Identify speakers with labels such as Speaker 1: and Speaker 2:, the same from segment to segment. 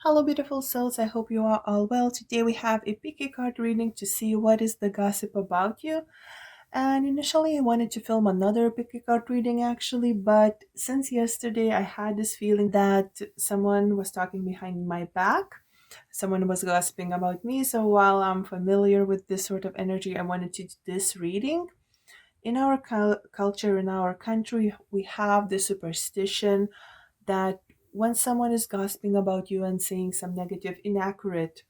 Speaker 1: Hello, beautiful souls. I hope you are all well. Today we have a picky card reading to see what is the gossip about you. And initially, I wanted to film another picky card reading actually, but since yesterday, I had this feeling that someone was talking behind my back. Someone was gossiping about me. So while I'm familiar with this sort of energy, I wanted to do this reading. In our culture, in our country, we have this superstition that when someone is gossiping about you and saying some negative, inaccurate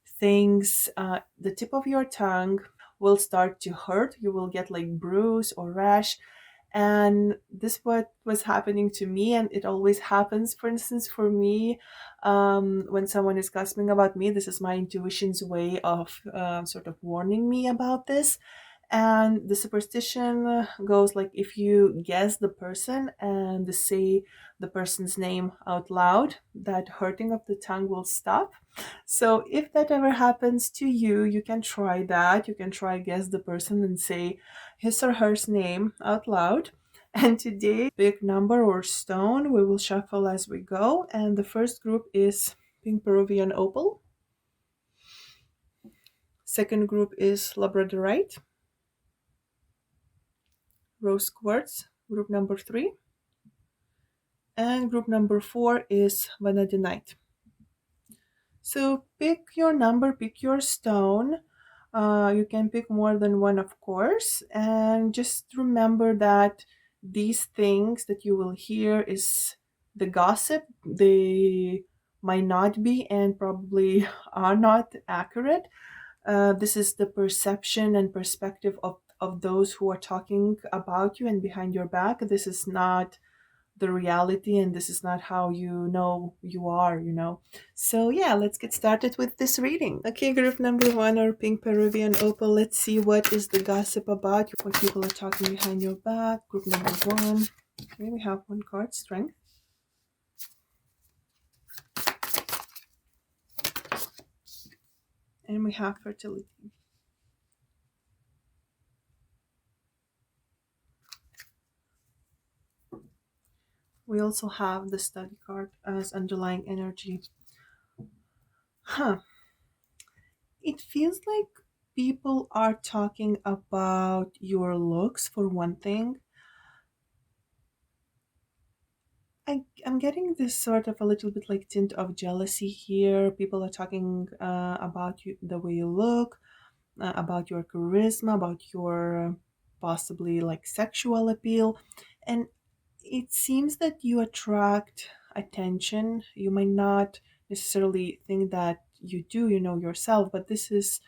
Speaker 1: things, the tip of your tongue will start to hurt. You will get like bruise or rash. And this what was happening to me, and it always happens. For instance, for me, when someone is gossiping about me, this is my intuition's way of sort of warning me about this. And the superstition goes like if you guess the person and say the person's name out loud, that hurting of the tongue will stop. So if that ever happens to you, you can try that. You can try guess the person and say his or her name out loud. And today, big number or stone, we will shuffle as we go. And the first group is pink Peruvian opal. Second group is labradorite, rose quartz, group number 3. And group number 4 is vanadinite. So pick your number, pick your stone. You can pick more than one, of course. And just remember that these things that you will hear is the gossip. They might not be and probably are not accurate. This is the perception and perspective of those who are talking about you and behind your back. This is not the reality, and this is not how you know you are. So yeah, let's get started with this reading. Okay, group number 1, or pink Peruvian opal. Let's see what is the gossip about, what people are talking behind your back. Group number 1. Okay, we have one card, strength. And we have fertility. We also have the study card as underlying energy. It feels like people are talking about your looks for one thing. I'm getting this sort of a little bit like tint of jealousy here. People are talking about you, the way you look, about your charisma, about your possibly like sexual appeal. And it seems that you attract attention. You might not necessarily think that you do, yourself, but this is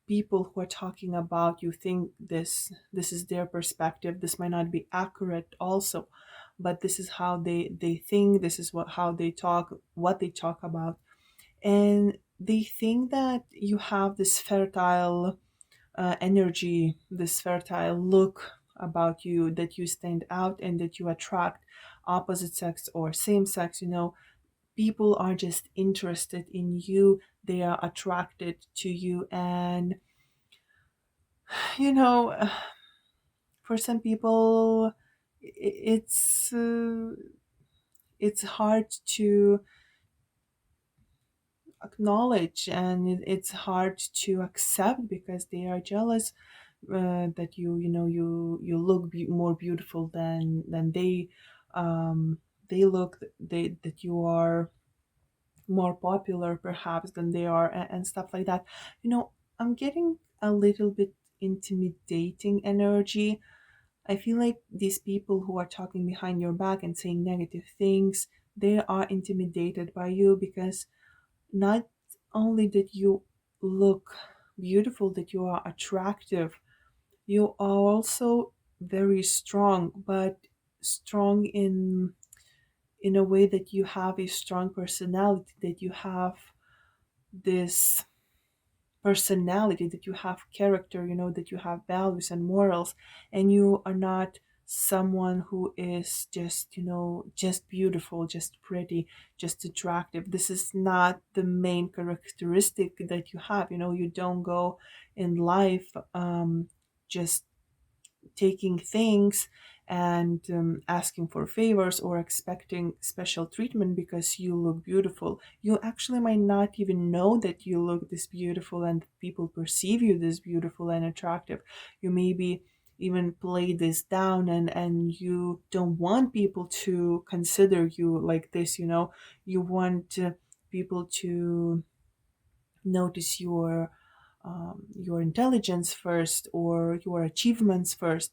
Speaker 1: people who are talking about you think this is their perspective. This might not be accurate also, but this is how they think. This is how they talk, what they talk about. And they think that you have this fertile energy, this fertile look about you, that you stand out and that you attract opposite sex or same sex. People are just interested in you. They are attracted to you. And you know for some people, it's hard to acknowledge, and it's hard to accept because they are jealous that you look more beautiful than they look, that you are more popular perhaps than they are, and stuff like that. I'm getting a little bit intimidating energy. I feel like these people who are talking behind your back and saying negative things, they are intimidated by you because not only that you look beautiful, that you are attractive, you are also very strong, but strong in a way that you have a strong personality, that you have this personality, that you have character, that you have values and morals, and you are not someone who is just, just beautiful, just pretty, just attractive. This is not the main characteristic that you have. You don't go in life just taking things and asking for favors or expecting special treatment because you look beautiful. You actually might not even know that you look this beautiful and people perceive you this beautiful and attractive. You maybe even play this down, and you don't want people to consider you like this, you know. You want people to notice your intelligence first or your achievements first.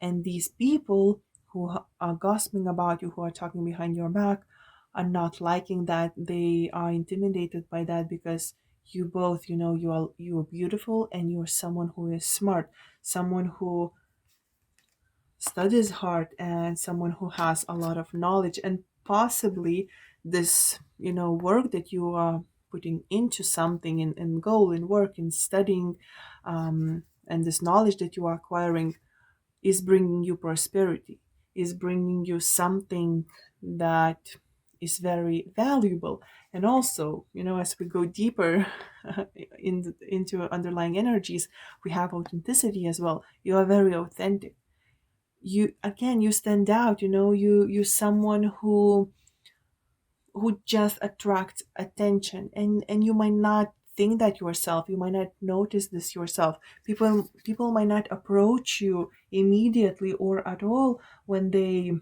Speaker 1: And these people who are gossiping about you, who are talking behind your back, are not liking that. They are intimidated by that because you both, you know, you are beautiful and you are someone who is smart, someone who studies hard, and someone who has a lot of knowledge. And possibly this, you know, work that you are putting into something, in goal, in work, in studying, and this knowledge that you are acquiring is bringing you prosperity, is bringing you something that is very valuable. And also, you know, as we go deeper into underlying energies, we have authenticity as well. You are very authentic. You, again, you stand out, you know. You someone who just attracts attention, and you might not think that yourself, you might not notice this yourself. People might not approach you immediately or at all when they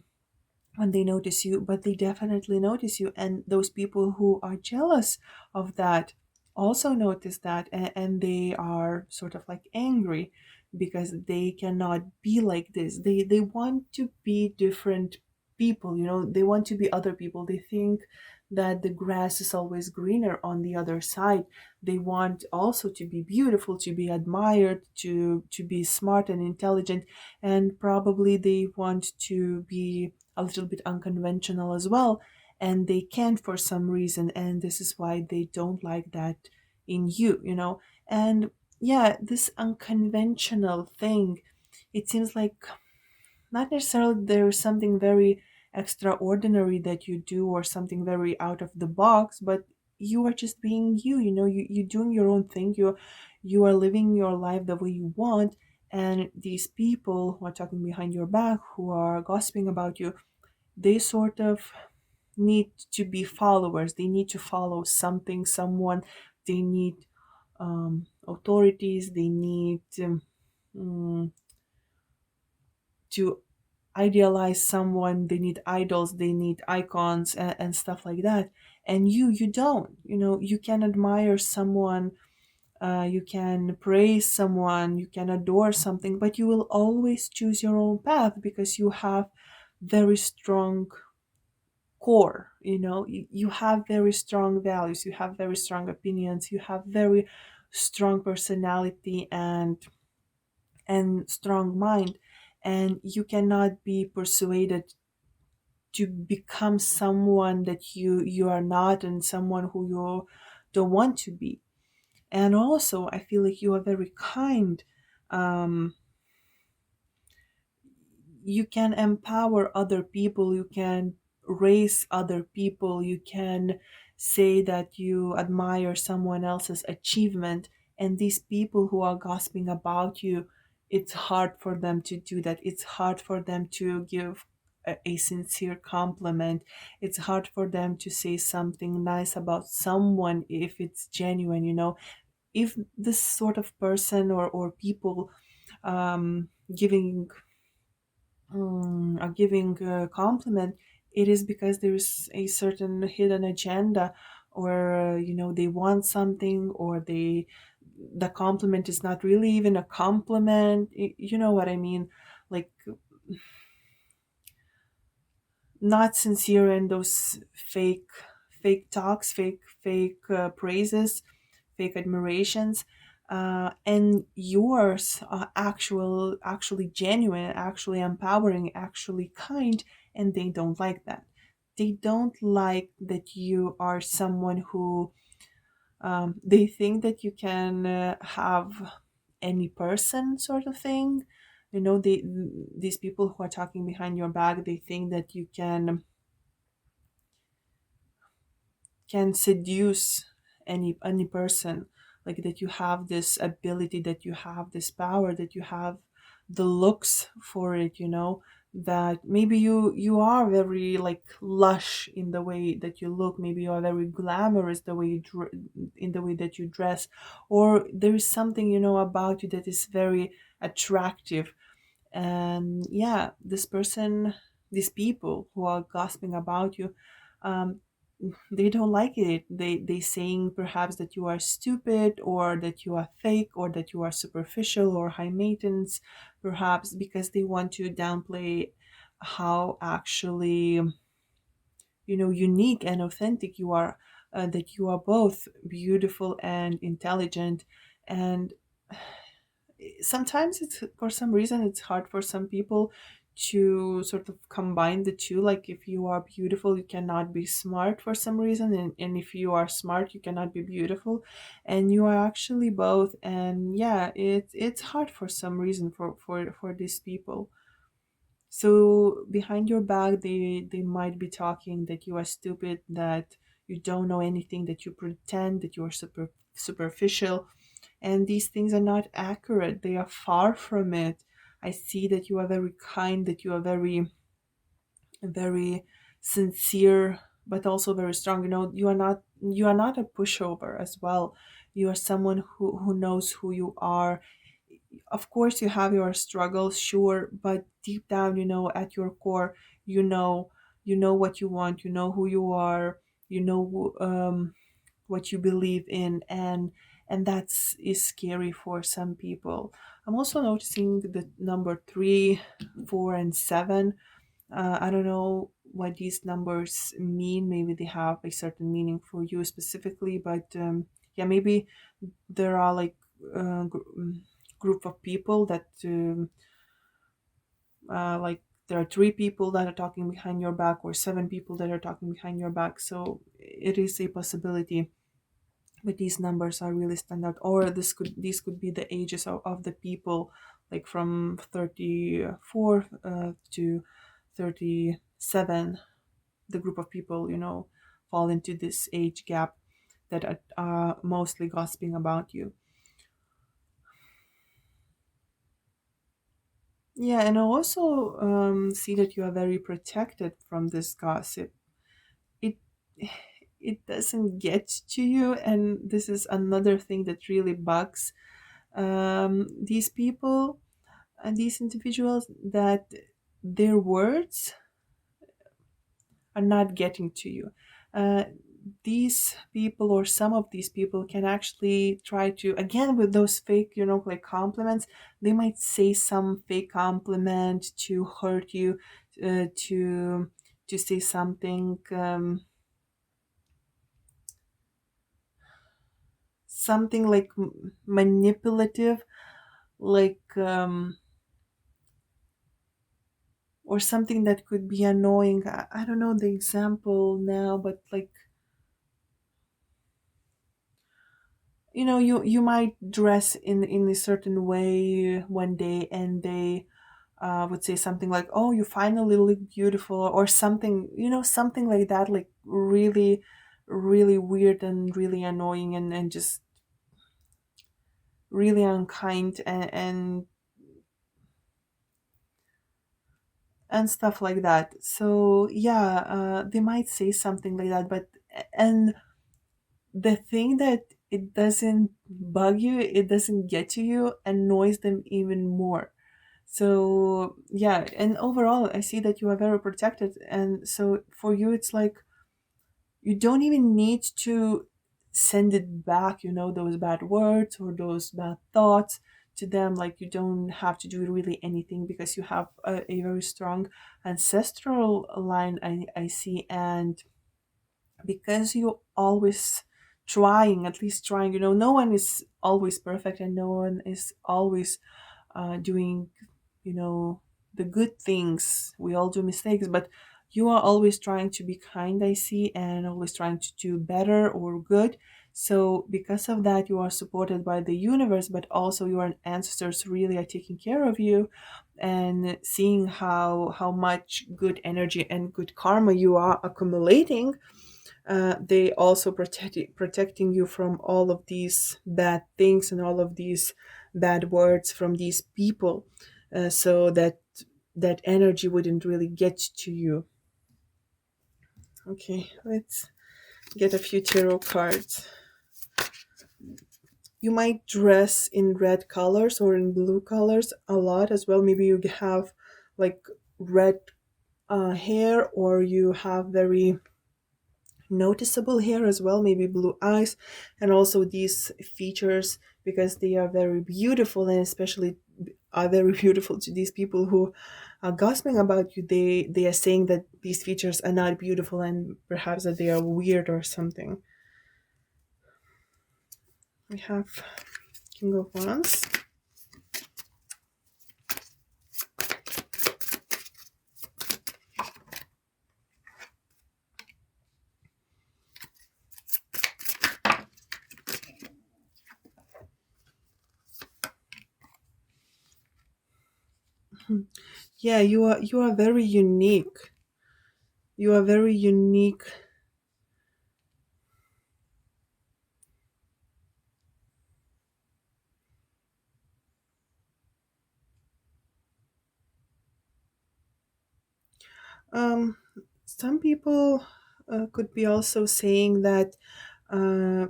Speaker 1: notice you, but they definitely notice you. And those people who are jealous of that also notice that, and they are sort of like angry because they cannot be like this. They want to be different people, you know. They want to be other people. They think that the grass is always greener on the other side. They want also to be beautiful, to be admired, to be smart and intelligent, and probably they want to be a little bit unconventional as well, and they can't for some reason, and this is why they don't like that in you, you know. And yeah, this unconventional thing, it seems like not necessarily there's something very extraordinary that you do or something very out of the box, but you are just being you, you know. You doing your own thing. You are living your life the way you want. And these people who are talking behind your back, who are gossiping about you, they sort of need to be followers. They need to follow something, someone. They need authorities. They need mm, to idealize someone. They need idols. They need icons, and stuff like that. And you don't. You know, you can admire someone. You can praise someone. You can adore something, but you will always choose your own path because you have very strong core, you know. You have very strong values, you have very strong opinions, you have very strong personality and strong mind, and you cannot be persuaded to become someone that you are not, and someone who you don't want to be. And also I feel like you are very kind. um you can empower other people, you can raise other people, you can say that you admire someone else's achievement. And these people who are gossiping about you, it's hard for them to do that. It's hard for them to give a sincere compliment. It's hard for them to say something nice about someone if it's genuine, you know. If this sort of person or people giving are giving a compliment, it is because there's a certain hidden agenda, or you know, they want something, or the compliment is not really even a compliment. You know what I mean? Like, not sincere, and those fake talks, fake praises, fake admirations. And yours are actually genuine, actually empowering, actually kind. And they don't like that. They don't like that you are someone who, they think that you can have any person sort of thing. You know, these people who are talking behind your back, they think that you can seduce any person, like that you have this ability, that you have this power, that you have the looks for it, you know. that maybe you are very like lush in the way that you look, maybe you are very glamorous the way in the way that you dress, or there is something about you that is very attractive. And yeah, these people who are gossiping about you, um, they don't like it. They saying perhaps that you are stupid, or that you are fake, or that you are superficial or high maintenance, perhaps because they want to downplay how actually unique and authentic you are, that you are both beautiful and intelligent. And sometimes it's, for some reason, it's hard for some people to sort of combine the two. Like, if you are beautiful you cannot be smart for some reason, and if you are smart you cannot be beautiful, and you are actually both. And yeah, it's hard for some reason for these people. So behind your back, they might be talking that you are stupid, that you don't know anything, that you pretend, that you are superficial, and these things are not accurate. They are far from it. I see that you are very kind, that you are very sincere, but also very strong. You are not a pushover as well. You are someone who knows who you are. Of course you have your struggles, sure, but deep down, at your core, you know what you want, you know who you are, you know what you believe in, and that's is scary for some people. I'm also noticing the number 3, 4, and 7. I don't know what these numbers mean. Maybe they have a certain meaning for you specifically, but yeah, maybe there are like group of people that like there are 3 people that are talking behind your back, or 7 people that are talking behind your back. So it is a possibility, but these numbers are really standard. Or these could be the ages of the people, like from 34 to 37. The group of people fall into this age gap that are mostly gossiping about you. Yeah, and I also see that you are very protected from this gossip. It it doesn't get to you, and this is another thing that really bugs these people and these individuals, that their words are not getting to you. Uh, these people, or some of these people, can actually try to, again, with those fake, like compliments. They might say some fake compliment to hurt you, to say something, something like manipulative, like or something that could be annoying. I don't know the example now, but like, you might dress in a certain way one day, and they would say something like, "Oh, you finally look beautiful," or something, something like that, like really, really weird and really annoying, and just really unkind, and stuff like that. So yeah, they might say something like that, but and the thing that it doesn't bug you, it doesn't get to you, annoys them even more. So yeah, and overall I see that you are very protected, and so for you it's like you don't even need to send it back, those bad words or those bad thoughts to them. Like, you don't have to do really anything, because you have a very strong ancestral line, I see. And because you always trying, at least trying, no one is always perfect, and no one is always doing you know the good things. We all do mistakes, but you are always trying to be kind, I see, and always trying to do better or good. So because of that, you are supported by the universe, but also your ancestors really are taking care of you, and seeing how much good energy and good karma you are accumulating. They also protecting you from all of these bad things and all of these bad words from these people, so that that energy wouldn't really get to you. Okay, let's get a few tarot cards. You might dress in red colors or in blue colors a lot as well. Maybe you have like red hair, or you have very noticeable hair as well, maybe blue eyes, and also these features, because they are very beautiful, and especially are very beautiful to these people who are gossiping about you. They are saying that these features are not beautiful, and perhaps that they are weird or something. We have King of Wands. Yeah, you are very unique. You are very unique. Um, some people could be also saying that uh,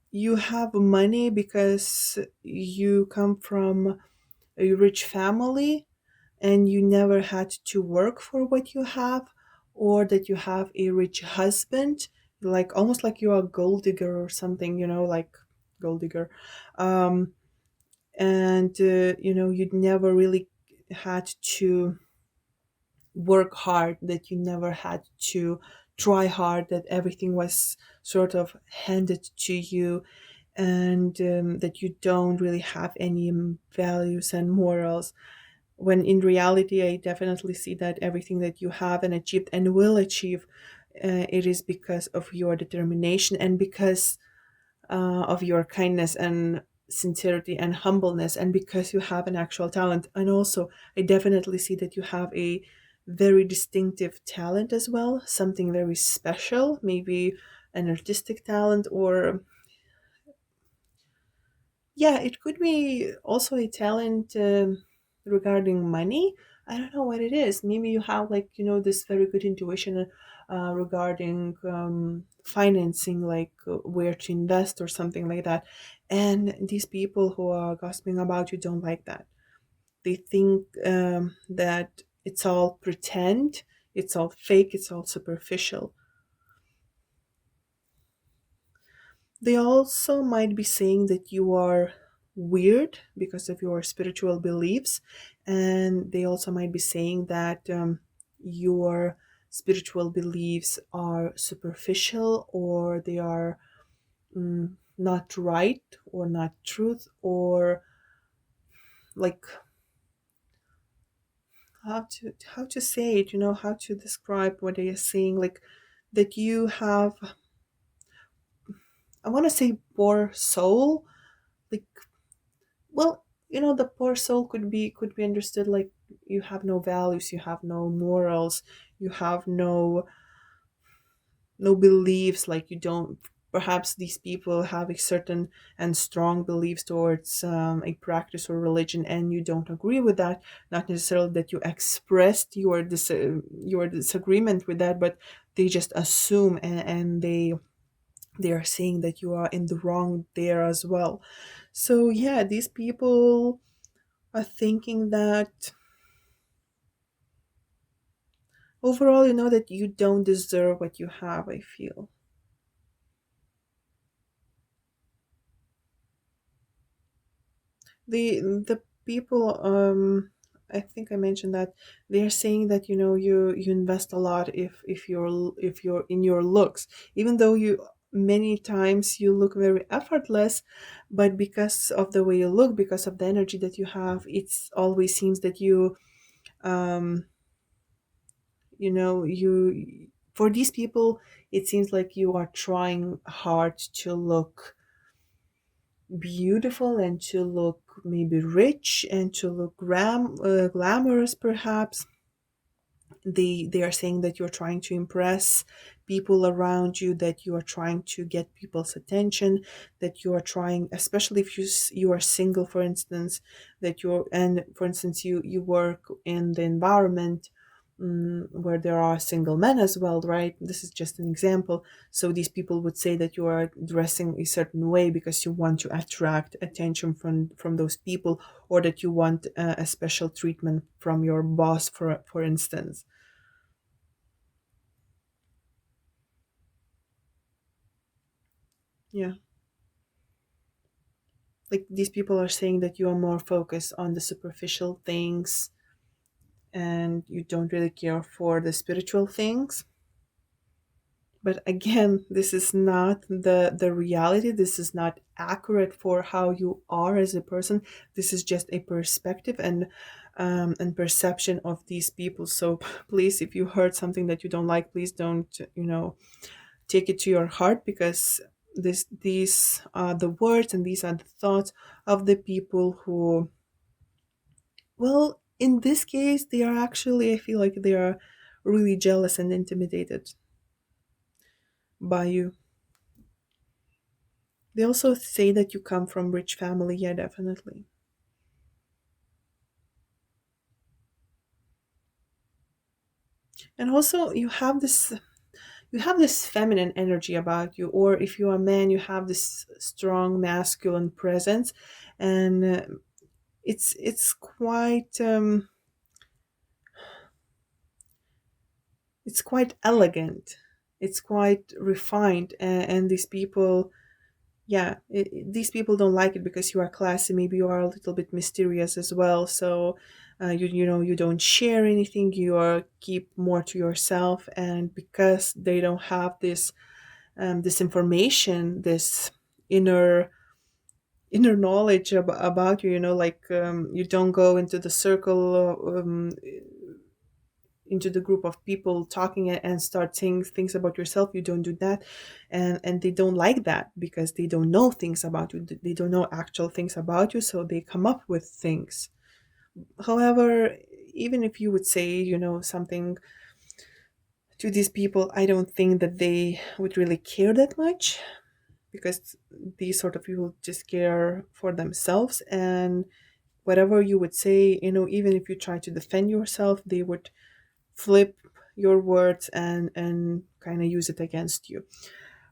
Speaker 1: you have money because you come from a rich family and you never had to work for what you have, or that you have a rich husband, like almost like you're a gold digger or something, like gold digger. Um, and you'd never really had to work hard, that you never had to try hard, that everything was sort of handed to you, and that you don't really have any values and morals. When in reality, I definitely see that everything that you have and achieved and will achieve, it is because of your determination, and because of your kindness and sincerity and humbleness, and because you have an actual talent. And also, I definitely see that you have a very distinctive talent as well, something very special, maybe an artistic talent, or yeah, it could be also a talent regarding money. I don't know what it is. Maybe you have, like, this very good intuition regarding financing, like where to invest or something like that. And these people who are gossiping about you don't like that. They think that it's all pretend, it's all fake, it's all superficial. They also might be saying that you are weird because of your spiritual beliefs, and they also might be saying that your spiritual beliefs are superficial, or they are not right, or not truth, or like how to say it, how to describe what they are saying, like that you have, I want to say, poor soul, like, well, the poor soul could be understood like you have no values, you have no morals, you have no beliefs, like you don't, perhaps these people have a certain and strong beliefs towards a practice or religion, and you don't agree with that. Not necessarily that you expressed your disagreement with that, but they just assume, and they are saying that you are in the wrong there as well. So yeah, these people are thinking that overall, that you don't deserve what you have, I feel. The people, I think I mentioned that they're saying that you invest a lot if you're in your looks, even though you many times you look very effortless, but because of the way you look, because of the energy that you have, it's always seems that um you for these people, it seems like you are trying hard to look beautiful, and to look maybe rich, and to look glamorous perhaps. They are saying that you're trying to impress people around you, that you are trying to get people's attention, that you are trying, especially if you are single, for instance, that you're, and for instance you work in the environment, where there are single men as well, right? This is just an example. So these people would say that you are dressing a certain way because you want to attract attention from those people, or that you want a special treatment from your boss, for instance. Yeah, like these people are saying that you are more focused on the superficial things and you don't really care for the spiritual things. But again, this is not the reality. This is not accurate for how you are as a person. This is just a perspective and perception of these people. So please, if you heard something that you don't like, please don't, take it to your heart, because these are the words and these are the thoughts of the people who, well, in this case, they are actually, I feel like they are really jealous and intimidated by you. They also say that you come from rich family. Yeah, definitely. And also you have this feminine energy about you, or if you're a man, you have this strong masculine presence, and it's quite elegant. It's quite refined, and these people, yeah, these people don't like it because you are classy. Maybe you are a little bit mysterious as well. So you don't share anything. You are keep more to yourself, and because they don't have this information, this inner inner knowledge about you, like, you don't go into the circle, into the group of people talking and start saying things about yourself. You don't do that, and they don't like that because they don't know things about you. They don't know actual things about you, so they come up with things. However, even if you would say, something to these people, I don't think that they would really care that much, because these sort of people just care for themselves. And whatever you would say, even if you try to defend yourself, they would flip your words and kind of use it against you.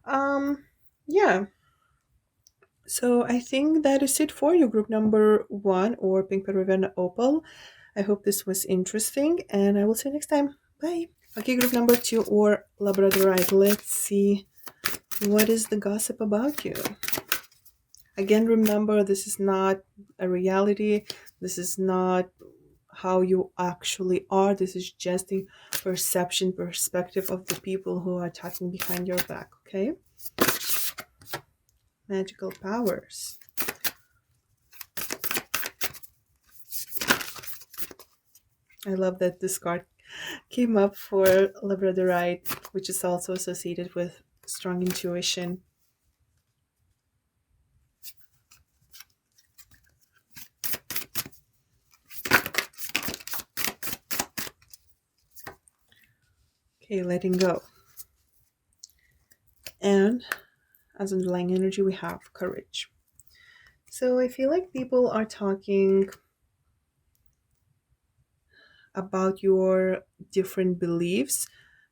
Speaker 1: um yeah, so I think that is it for you, group number one, or Pink Peruvian Opal. I hope this was interesting, and I will see you next time. Bye. Okay, group number two, or Labradorite. Let's see, what is the gossip about you. Again, remember, this is not a reality. This is not how you actually are. This is just a perception, perspective of the people who are talking behind your back, okay? Magical powers. I love that this card came up for Labradorite, which is also associated with strong intuition. Okay, letting go. And as underlying energy, we have courage. So I feel like people are talking about your different beliefs.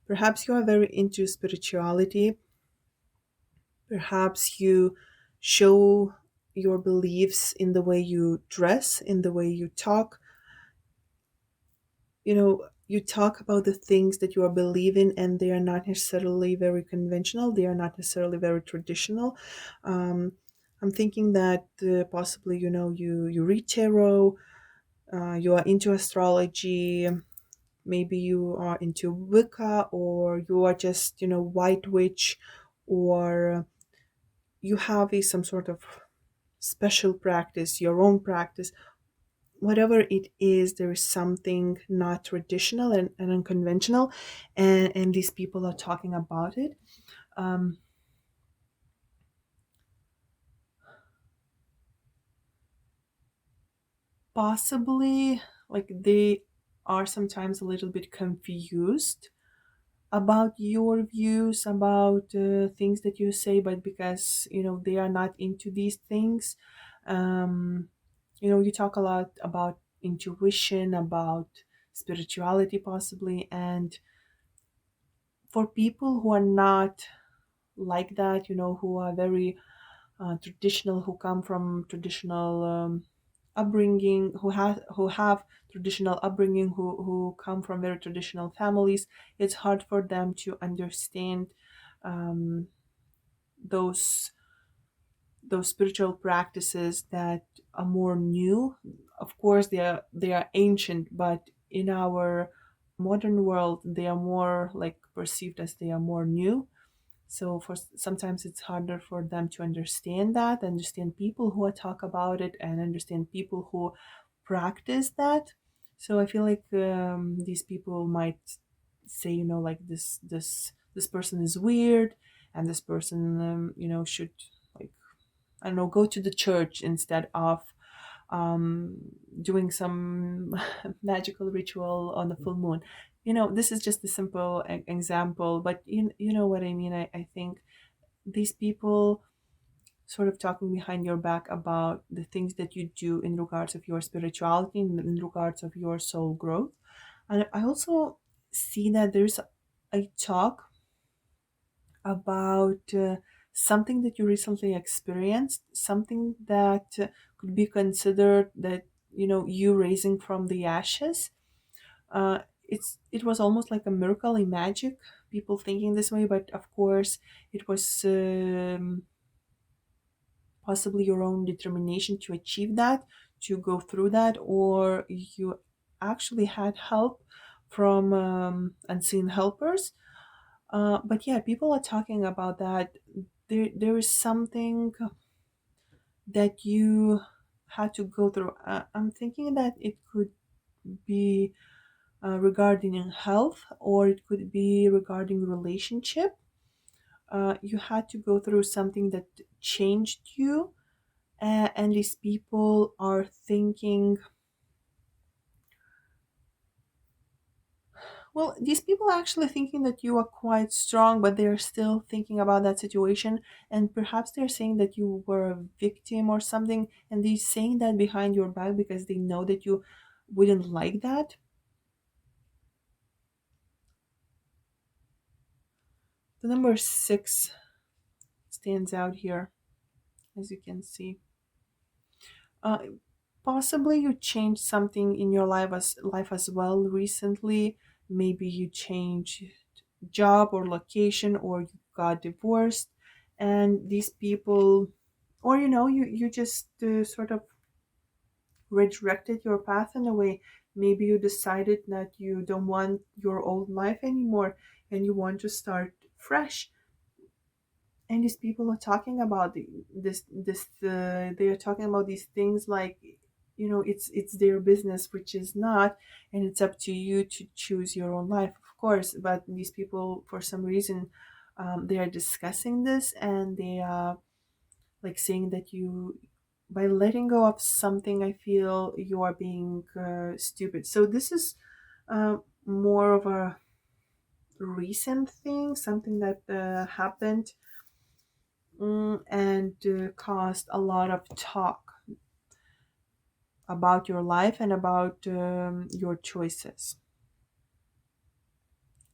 Speaker 1: Perhaps you are very into spirituality. Perhaps you show your beliefs in the way you dress, in the way you talk. You talk about the things that you are believing, and they are not necessarily very conventional. They are not necessarily very traditional. Um, I'm thinking that possibly, you read tarot, you are into astrology. Maybe you are into Wicca, or you are just, white witch, or you have some sort of special practice, your own practice. Whatever it is, there is something not traditional and unconventional, and these people are talking about it. Um, Possibly, like, they are sometimes a little bit confused about your views about things that you say, but because they are not into these things. um you talk a lot about intuition, about spirituality possibly, and for people who are not like that, who are very traditional, who come from traditional upbringing, who have traditional upbringing, who come from very traditional families, it's hard for them to understand um, those those spiritual practices that are more new. Of course, they are ancient, but in our modern world, they are more like perceived as they are more new. So for sometimes it's harder for them to understand people who talk about it, and understand people who practice that. So I feel like these people might say, like this person is weird, and this person, should, like, I don't know, go to the church instead of um, doing some magical ritual on the full moon. This is just a simple example, but you know what I mean. I think these people sort of talking behind your back about the things that you do in regards of your spirituality, in regards of your soul growth. And I also see that there's a talk about something that you recently experienced, something that could be considered that you raising from the ashes. It was almost like a miracle, a magic. People thinking this way, but of course, it was possibly your own determination to achieve that, to go through that, or you actually had help from unseen helpers. But yeah, people are talking about that. There is something that you had to go through. I'm thinking that it could be regarding health, or it could be regarding relationship. You had to go through something that changed you, and these people are thinking, well, these people are actually thinking that you are quite strong, but they're still thinking about that situation. And perhaps they're saying that you were a victim or something, and they're saying that behind your back because they know that you wouldn't like that. The number 6 stands out here, as you can see. Uh, Possibly you changed something in your life as well recently. Maybe you changed job or location, or you got divorced, and these people, or you just sort of redirected your path in a way. Maybe you decided that you don't want your old life anymore, and you want to start fresh. And these people are talking about they are talking about these things like, it's their business, which is not, and it's up to you to choose your own life, of course. But these people, for some reason, they are discussing this, and they are like saying that you, by letting go of something, I feel you are being stupid. So this is more of a recent thing, something that happened, and caused a lot of talk about your life and about your choices.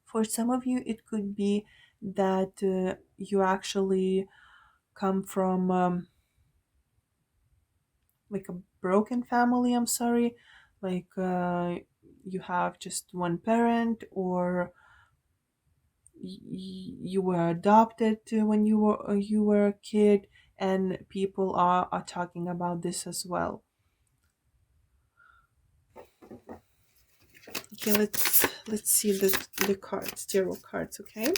Speaker 1: For some of you, it could be that you actually come from like a broken family. I'm sorry, like you have just one parent, or you were adopted when you were a kid, and people are talking about this as well. Okay, let's see the cards, tarot cards. Okay,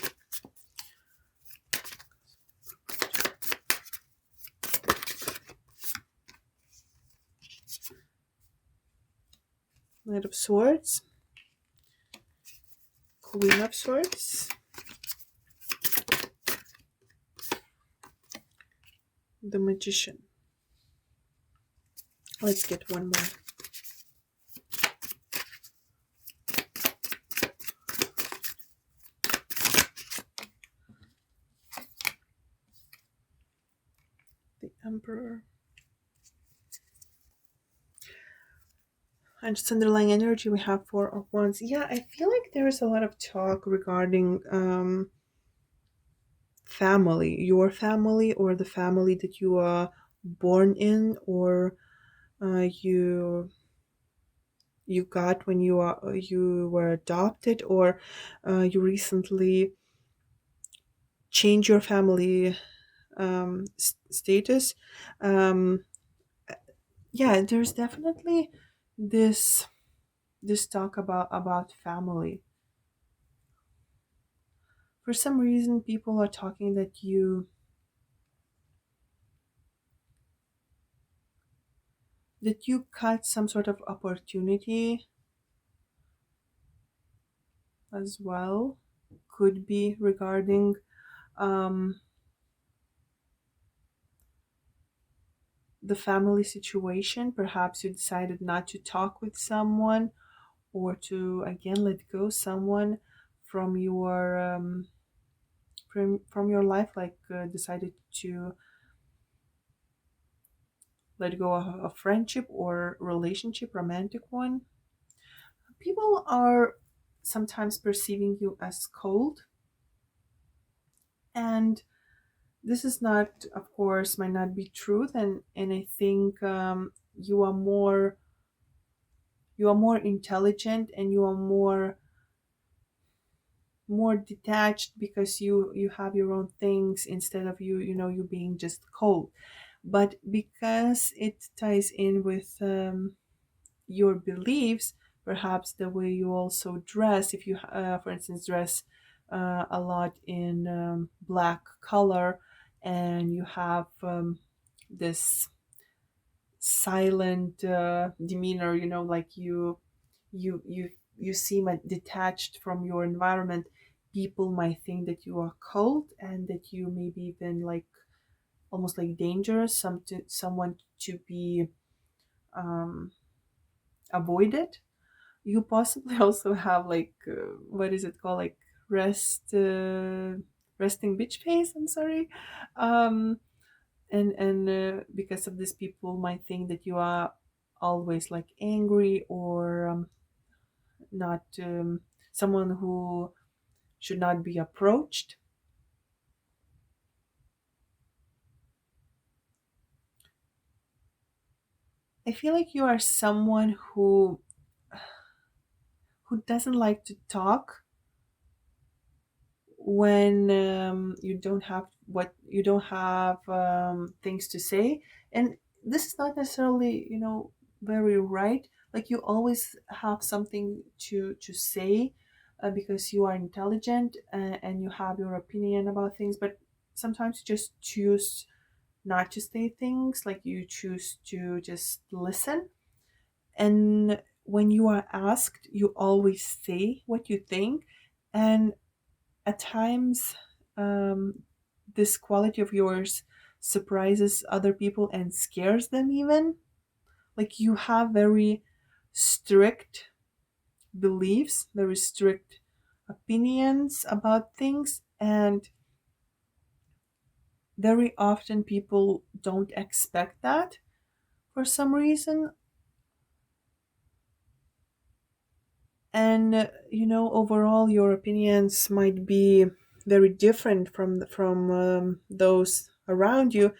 Speaker 1: Knight of Swords, Queen of Swords, the Magician. Let's get one more. The Emperor. And just underlying energy, we have Four of Wands. Yeah, I feel like there's a lot of talk regarding family, your family, or the family that you are born in, or you got when you were adopted, or you recently changed your family status. Um, yeah, there's definitely this talk about family. For some reason, people are talking that you cut some sort of opportunity as well. Could be regarding um, the family situation. Perhaps you decided not to talk with someone, or to again let go someone from your from your life, like decided to let go of a friendship or relationship, romantic one. People are sometimes perceiving you as cold, and this is not, of course, might not be truth, and I think you are more intelligent, and you are more detached, because you have your own things, instead of you being just cold. But because it ties in with your beliefs, perhaps the way you also dress, if you for instance dress a lot in black color, and you have this silent demeanor, like you you seem detached from your environment, people might think that you are cold, and that you maybe even like almost like dangerous, someone to be um, avoided. You possibly also have like what is it called, like resting bitch face, I'm sorry. um and because of this, people might think that you are always like angry, or not someone who should not be approached. I feel like you are someone who doesn't like to talk when you don't have things to say. And this is not necessarily very right. Like, you always have something to say, because you are intelligent, and you have your opinion about things, but sometimes you just choose not to say things, like you choose to just listen. And when you are asked, you always say what you think. And at times, um, this quality of yours surprises other people and scares them even. Like, you have very strict beliefs, very strict opinions about things, and very often people don't expect that for some reason. And overall, your opinions might be very different from those around you,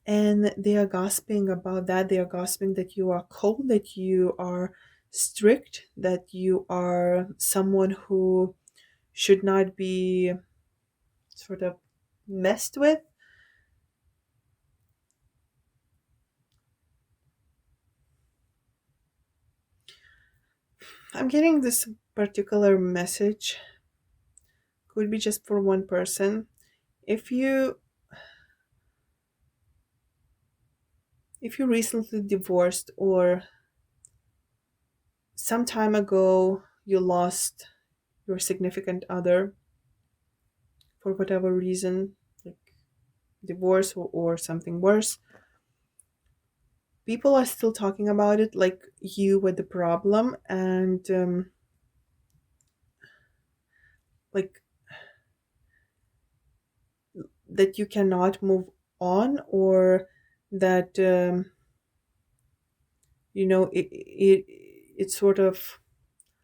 Speaker 1: and they are gossiping about that. They are gossiping that you are cold, that you are strict, that you are someone who should not be sort of messed with. I'm getting this particular message, could be just for one person. If you recently divorced, or some time ago you lost your significant other for whatever reason, like divorce, or something worse, people are still talking about it like you were the problem, and like that you cannot move on, or that it sort of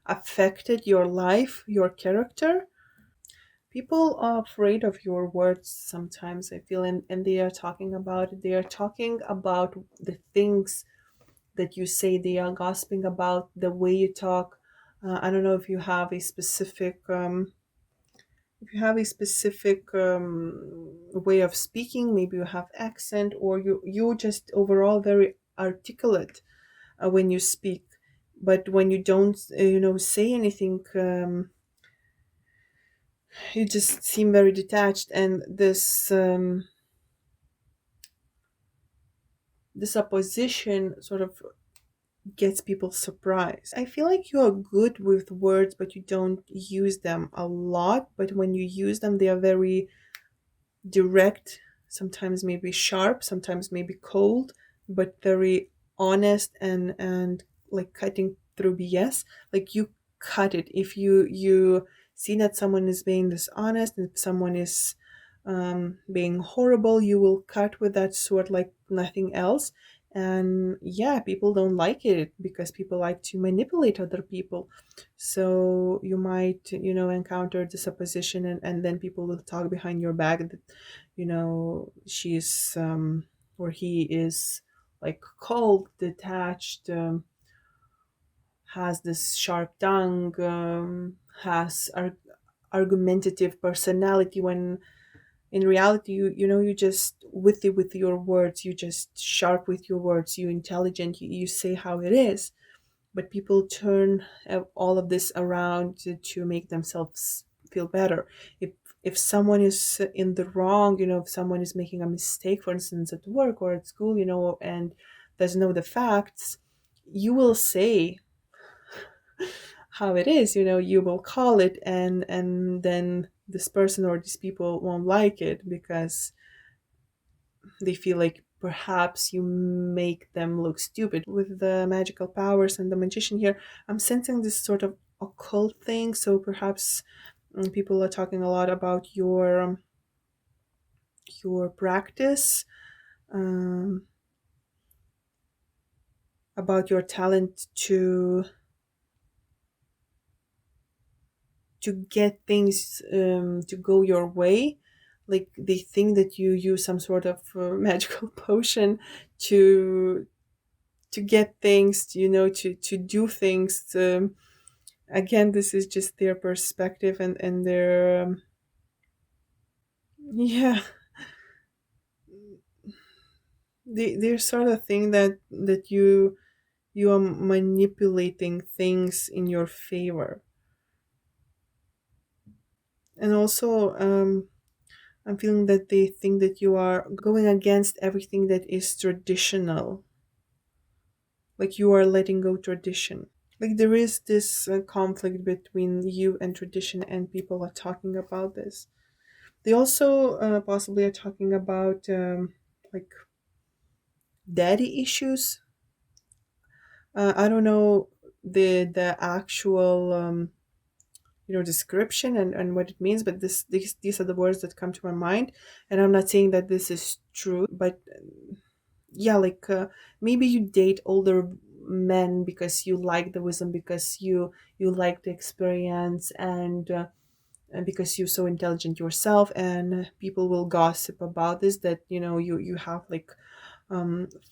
Speaker 1: affected your life, your character. People are afraid of your words sometimes, I feel, and they are talking about it. They are talking about the things that you say. They are gossiping about the way you talk. I don't know if you have a specific way of speaking. Maybe you have accent, or you just overall very articulate when you speak. But when you don't, say anything, you just seem very detached, and this opposition sort of gets people surprised. I feel like you are good with words, but you don't use them a lot. But when you use them, they are very direct, sometimes maybe sharp, sometimes maybe cold, but very honest and like cutting through BS. Like you cut it if you see that someone is being dishonest and someone is being horrible. You will cut with that sword like nothing else. And yeah, people don't like it because people like to manipulate other people. So you might, encounter this opposition, and then people will talk behind your back that, she's or he is like cold, detached, has this sharp tongue, has argumentative personality, when in reality you just witty with your words, you just sharp with your words, you intelligent, you say how it is. But people turn all of this around to make themselves feel better. If someone is in the wrong, if someone is making a mistake, for instance, at work or at school, and doesn't know the facts, you will say how it is. You will call it, and then this person or these people won't like it because they feel like perhaps you make them look stupid. With the magical powers and the magician here, I'm sensing this sort of occult thing. So perhaps people are talking a lot about your practice, um, about your talent to get things to go your way. Like they think that you use some sort of magical potion to get things, to do things. Again, this is just their perspective and their yeah, they're sort of thing that you are manipulating things in your favor. And also, I'm feeling that they think that you are going against everything that is traditional, like you are letting go tradition. Like there is this conflict between you and tradition, and people are talking about this. They also possibly are talking about like daddy issues. I don't know the actual description and what it means, but these are the words that come to my mind. And I'm not saying that this is true, but yeah, like maybe you date older men because you like the wisdom, because you like the experience, and because you're so intelligent yourself, and people will gossip about this, that you have like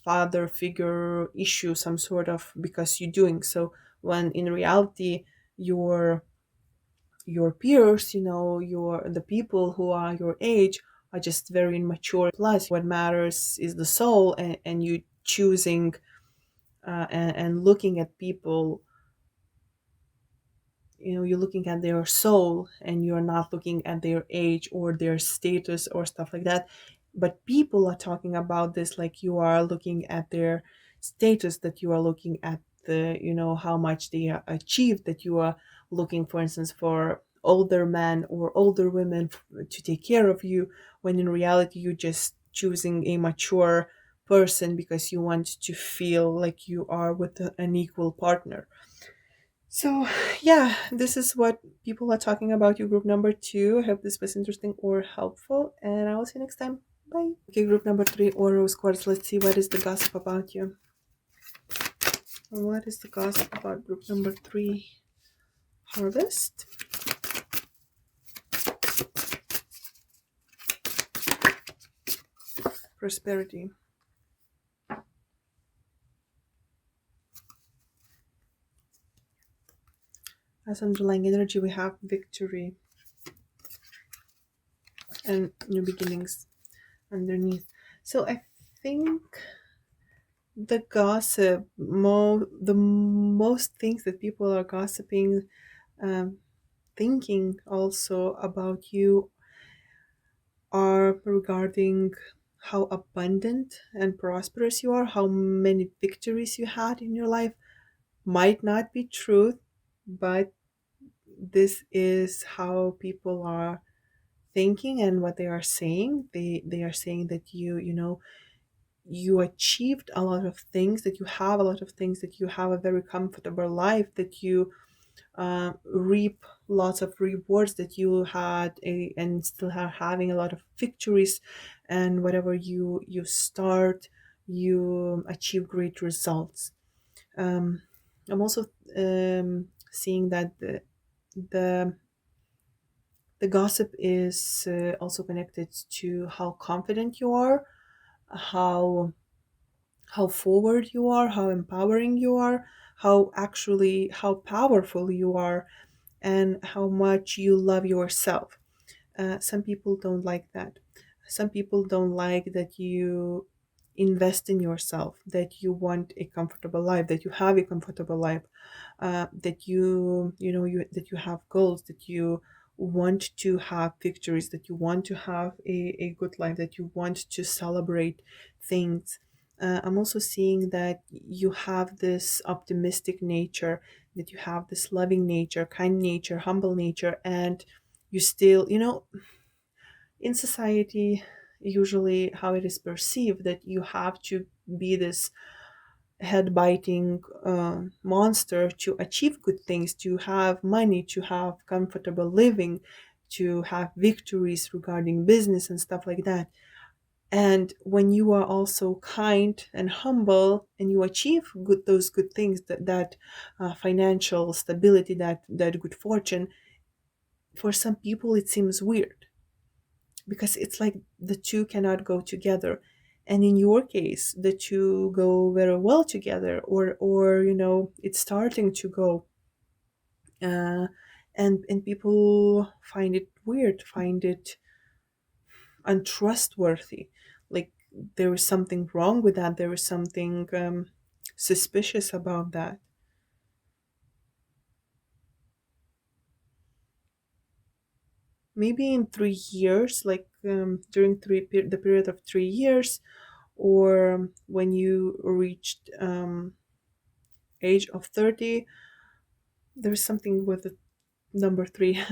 Speaker 1: father figure issue, some sort of, because you're doing so, when in reality your your peers, your the people who are your age, are just very immature. Plus what matters is the soul, and you choosing and looking at people, you're looking at their soul, and you're not looking at their age or their status or stuff like that. But people are talking about this like you are looking at their status, that you are looking at the how much they achieved, that you are looking, for instance, for older men or older women to take care of you, when in reality you're just choosing a mature person because you want to feel like you are with an equal partner. So, yeah, this is what people are talking about your group number two. I hope this was interesting or helpful, and I will see you next time. Bye. Okay, group number three, Oro Squads. Let's see what is the gossip about you. What is the gossip about group number three, Harvest? Prosperity. As underlying energy, we have victory and new beginnings underneath. So I think the gossip, the most things that people are gossiping, um, thinking also about you are regarding how abundant and prosperous you are, how many victories you had in your life. Might not be true, but this is how people are thinking and what they are saying. They are saying that you achieved a lot of things, that you have a lot of things, that you have a very comfortable life, that you reap lots of rewards, that you had and still are having a lot of victories, and whatever you start, you achieve great results. um, I'm also seeing that the the gossip is also connected to how confident you are, how forward you are, how empowering you are, how powerful you are, and how much you love yourself. Some people don't like that. Some people don't like that you invest in yourself, that you want a comfortable life, that you have a comfortable life, that that you have goals, that you want to have victories, that you want to have a good life, that you want to celebrate things. I'm also seeing that you have this optimistic nature, that you have this loving nature, kind nature, humble nature, and you still, in society, usually how it is perceived that you have to be this head biting monster to achieve good things, to have money, to have comfortable living, to have victories regarding business and stuff like that. And when you are also kind and humble and you achieve those good things, that financial stability, that good fortune, for some people it seems weird, because it's like the two cannot go together. And in your case, the two go very well together, or it's starting to go, uh, and people find it weird, find it untrustworthy, like there is something wrong with that, there is something suspicious about that. Maybe in 3 years, like during the period of 3 years, or when you reached age of 30, there's something with the number three.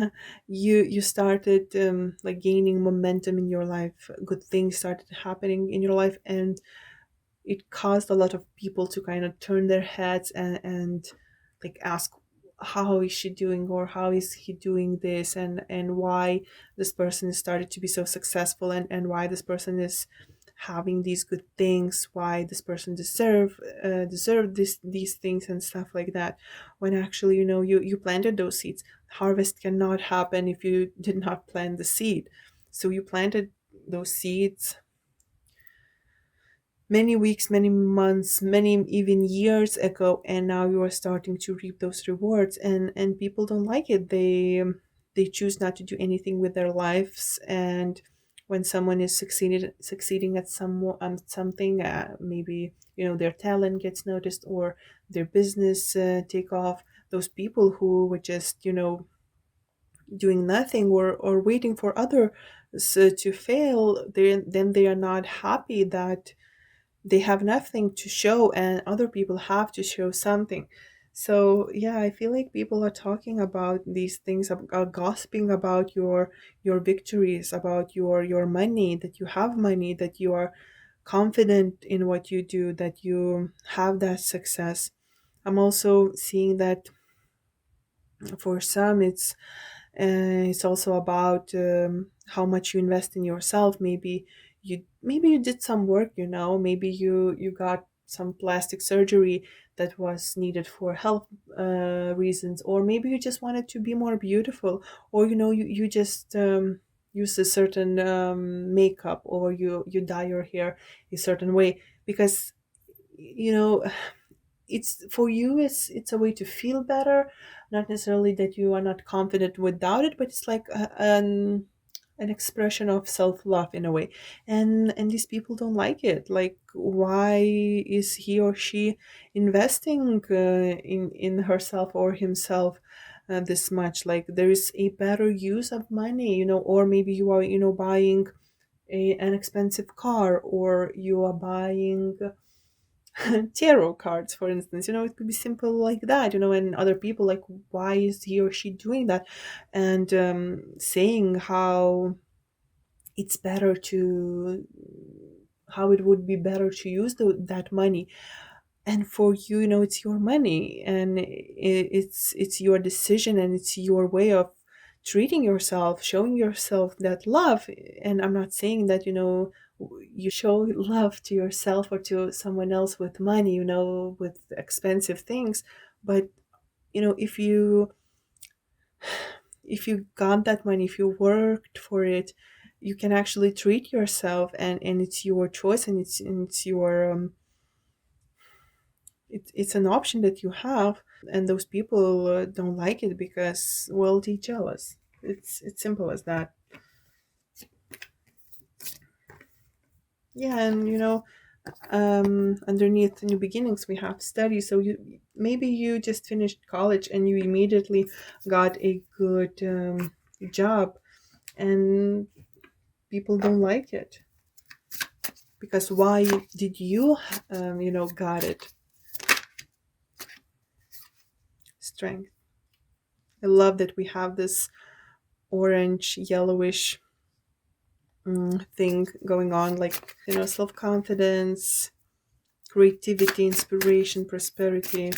Speaker 1: You started like gaining momentum in your life, good things started happening in your life, and it caused a lot of people to kind of turn their heads and like ask, how is she doing, or how is he doing this, and why this person started to be so successful, and why this person is having these good things, why this person deserve these things and stuff like that, when actually you planted those seeds. Harvest cannot happen if you did not plant the seed. So you planted those seeds many weeks, many months, many even years ago, and now you are starting to reap those rewards, and people don't like it. They choose not to do anything with their lives, and when someone is succeeding at something, maybe their talent gets noticed, or their business take off, those people who were just doing nothing, or waiting for others to fail, then they are not happy that they have nothing to show and other people have to show something. So yeah, I feel like people are talking about these things, are gossiping about your victories, about your money, that you have money, that you are confident in what you do, that you have that success. I'm also seeing that for some it's also about how much you invest in yourself. Maybe you maybe you did some work, maybe you got some plastic surgery that was needed for health reasons, or maybe you just wanted to be more beautiful, or you just use a certain makeup, or you dye your hair a certain way because you know it's for you, it's a way to feel better, not necessarily that you are not confident without it, but it's like an expression of self-love in a way. And these people don't like it. Like, why is he or she investing in herself or himself this much? Like, there is a better use of money, or maybe you are buying an expensive car, or you are buying tarot cards, for instance. It could be simple like that. And other people, like, why is he or she doing that? And saying it's better to how it would be better to use that money. And for you, it's your money, and it's your decision, and it's your way of treating yourself, showing yourself that love. And I'm not saying that you show love to yourself or to someone else with money, with expensive things. But if you got that money, if you worked for it, you can actually treat yourself, and it's your choice, and it's your it's an option that you have. And those people don't like it because, well, they're jealous. It's simple as that. Yeah. And underneath new beginnings we have study. So maybe you just finished college and you immediately got a good job, and people don't like it because why did you got it? Strength. I love that we have this orange yellowish thing going on, like self-confidence, creativity, inspiration, prosperity.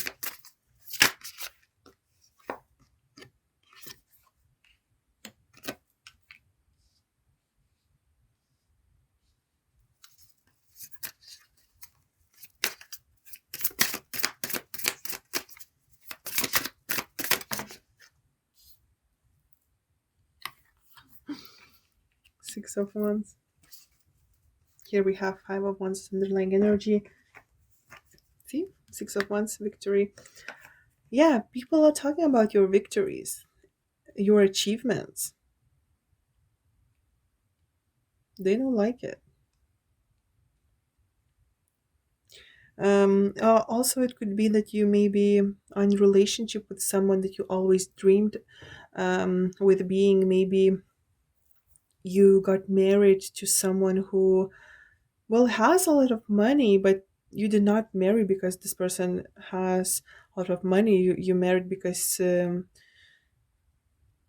Speaker 1: 6 of Wands. Here we have 5 of Wands, underlying energy. See, 6 of Wands, victory. Yeah, people are talking about your victories, your achievements. They don't like it. Also, it could be that you may be on relationship with someone that you always dreamed with being. Maybe you got married to someone who, well, has a lot of money, but you did not marry because this person has a lot of money. You married because you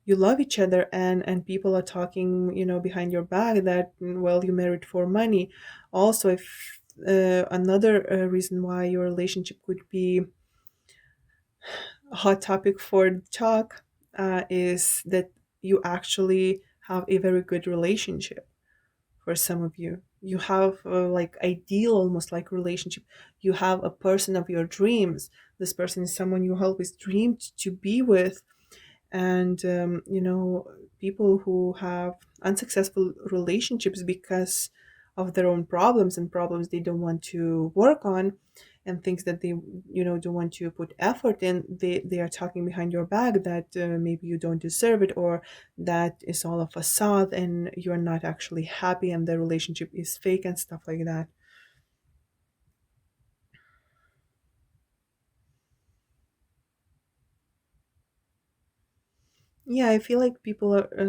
Speaker 1: love each other, and people are talking behind your back that, well, you married for money. Also, if another reason why your relationship could be a hot topic for talk is that you actually have a very good relationship. For some of you have like ideal, almost like relationship. You have a person of your dreams. This person is someone you always dreamed to be with. And people who have unsuccessful relationships because of their own problems, and problems they don't want to work on, and things that they don't want to put effort in, they are talking behind your back that maybe you don't deserve it, or that is all a facade and you're not actually happy, and the relationship is fake and stuff like that. Yeah, I feel like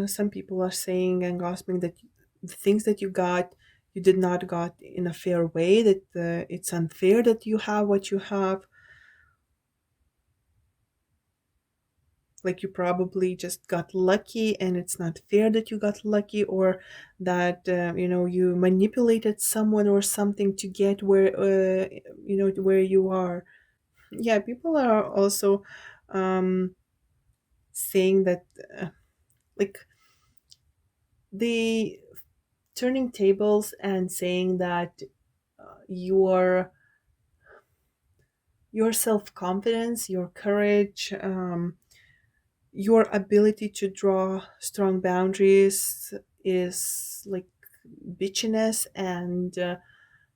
Speaker 1: some people are saying and gossiping that the things that you got, you did not got in a fair way, that it's unfair that you have what you have. Like, you probably just got lucky, and it's not fair that you got lucky, or that you manipulated someone or something to get where you are. Yeah, people are also um saying that like they turning tables and saying that your your self-confidence, your courage, your ability to draw strong boundaries is like bitchiness, and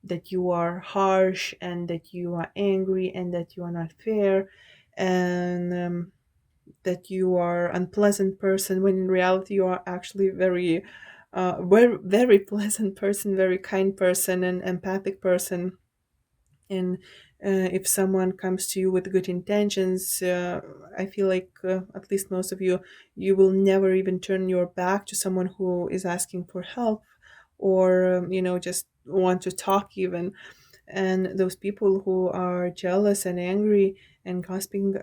Speaker 1: that you are harsh, and that you are angry, and that you are not fair, and that you are unpleasant person, when in reality you are actually very pleasant person, very kind person, and empathic person. And if someone comes to you with good intentions, I feel like at least most of you, you will never even turn your back to someone who is asking for help, or just want to talk even. And those people who are jealous and angry and gossiping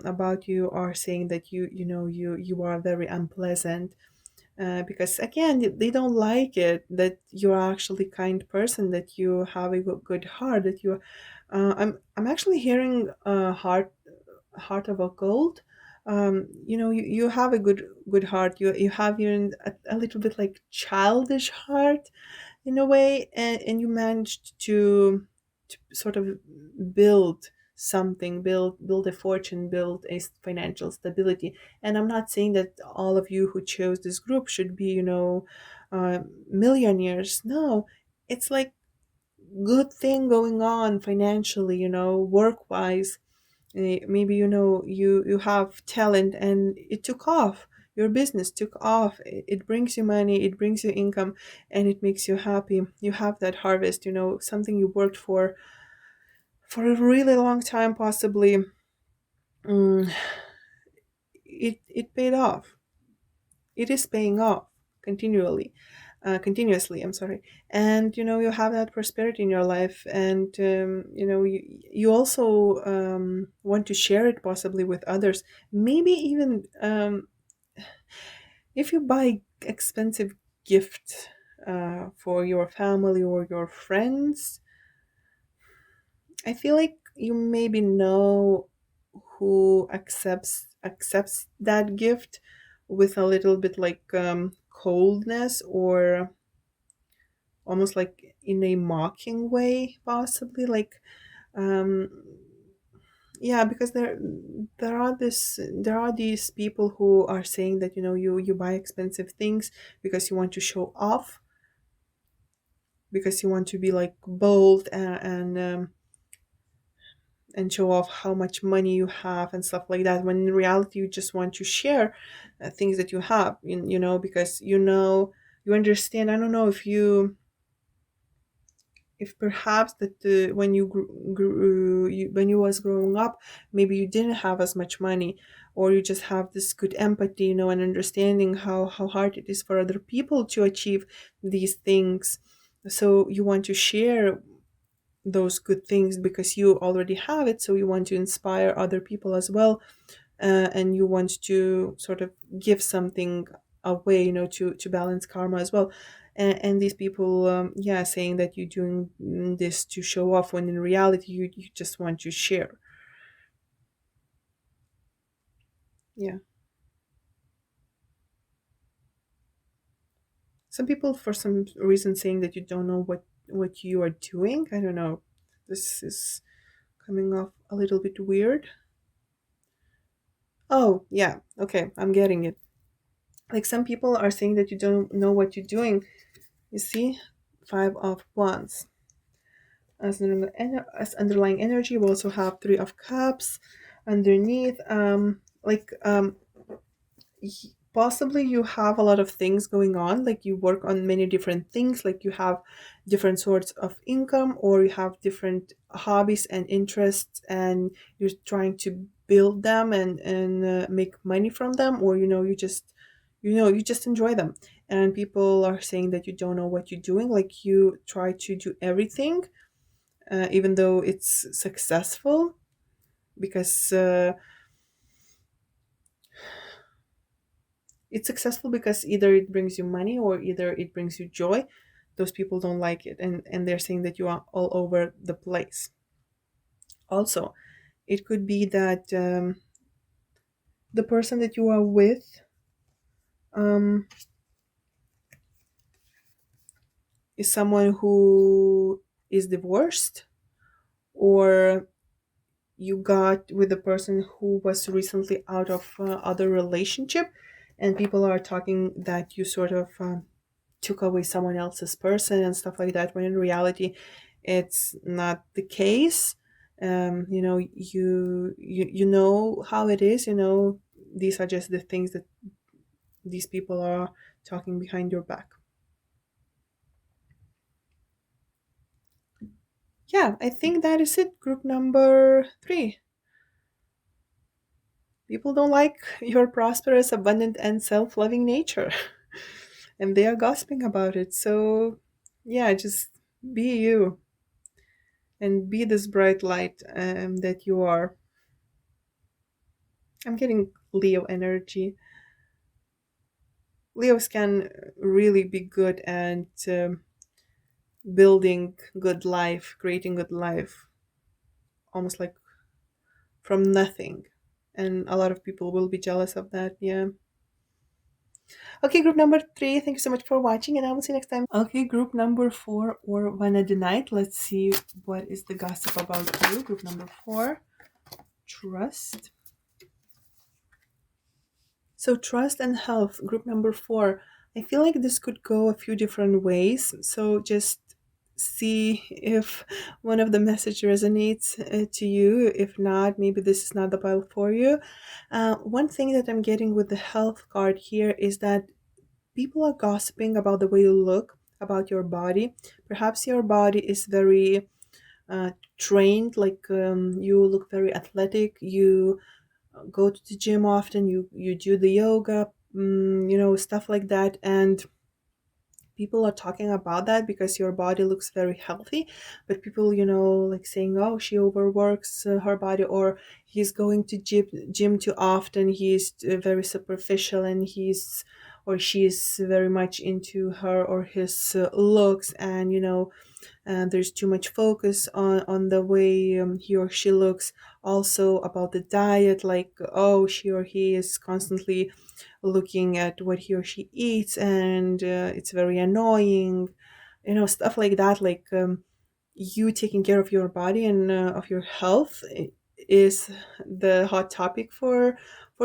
Speaker 1: about you are saying that you are very unpleasant, because again they don't like it that you're actually kind person, that you have a good heart, that you I'm actually hearing heart of a gold. You have a good heart. You have even a little bit like childish heart in a way, and you managed to sort of build something, build a fortune, build a financial stability. And I'm not saying that all of you who chose this group should be millionaires. No, it's like good thing going on financially, work wise. Maybe you have talent and it took off, your business took off, it brings you money, it brings you income, and it makes you happy. You have that harvest, something you worked for a really long time possibly. mm, it paid off. It is paying off continually, continuously, I'm sorry. And you have that prosperity in your life, and you also want to share it possibly with others. Maybe even if you buy expensive gift for your family or your friends, I feel like you maybe know who accepts that gift with a little bit like coldness, or almost like in a mocking way possibly, like um yeah, because there are these people who are saying that you buy expensive things because you want to show off, because you want to be like bold, and show off how much money you have and stuff like that, when in reality you just want to share things that you have, because you understand. I don't know if perhaps that when when you was growing up, maybe you didn't have as much money, or you just have this good empathy, and understanding how hard it is for other people to achieve these things. So you want to share those good things because you already have it, so you want to inspire other people as well, and you want to sort of give something away, to balance karma as well. And these people, yeah, saying that you're doing this to show off, when in reality you just want to share. Yeah, some people for some reason saying that you don't know what you are doing. I don't know, this is coming off a little bit weird. Oh yeah, okay, I'm getting it. Like some people are saying that you don't know what you're doing. You see, Five of Wands. As underlying energy, we also have Three of Cups underneath. Possibly you have a lot of things going on, like you work on many different things, like you have different sorts of income, or you have different hobbies and interests, and you're trying to build them and make money from them, or you just enjoy them. And people are saying that you don't know what you're doing, like you try to do everything, even though it's successful, because it's successful because either it brings you money or either it brings you joy. Those people don't like it, and they're saying that you are all over the place. Also, it could be that the person that you are with, um, is someone who is divorced, or you got with a person who was recently out of other relationship, and people are talking that you sort of took away someone else's person and stuff like that, when in reality it's not the case. You know how it is, these are just the things that these people are talking behind your back. Yeah, I think that is it. Group number 3. People don't like your prosperous, abundant, and self-loving nature. And they are gossiping about it. So yeah, just be you and be this bright light that you are. I'm getting Leo energy. Leos can really be good at building good life, creating good life, almost like from nothing. And a lot of people will be jealous of that. Yeah. Okay, group number 3. Thank you so much for watching, and I will see you next time. Okay, group number 4, or Wanna the Night. Let's see what is the gossip about you. Group number 4, trust. So, trust and health, group number 4. I feel like this could go a few different ways. So, just see if one of the message resonates to you. If not, maybe this is not the pile for you. One thing that I'm getting with the health card here is that people are gossiping about the way you look, about your body. Perhaps your body is very trained, like you look very athletic, you go to the gym often, you do the yoga, stuff like that. And people are talking about that because your body looks very healthy, but people, like saying, oh, she overworks her body, or he's going to gym too often, he's very superficial, and he's or she's very much into her or his looks, and there's too much focus on the way he or she looks. Also about the diet, like, oh, she or he is constantly looking at what he or she eats, and it's very annoying, stuff like that. Like, you taking care of your body and of your health is the hot topic for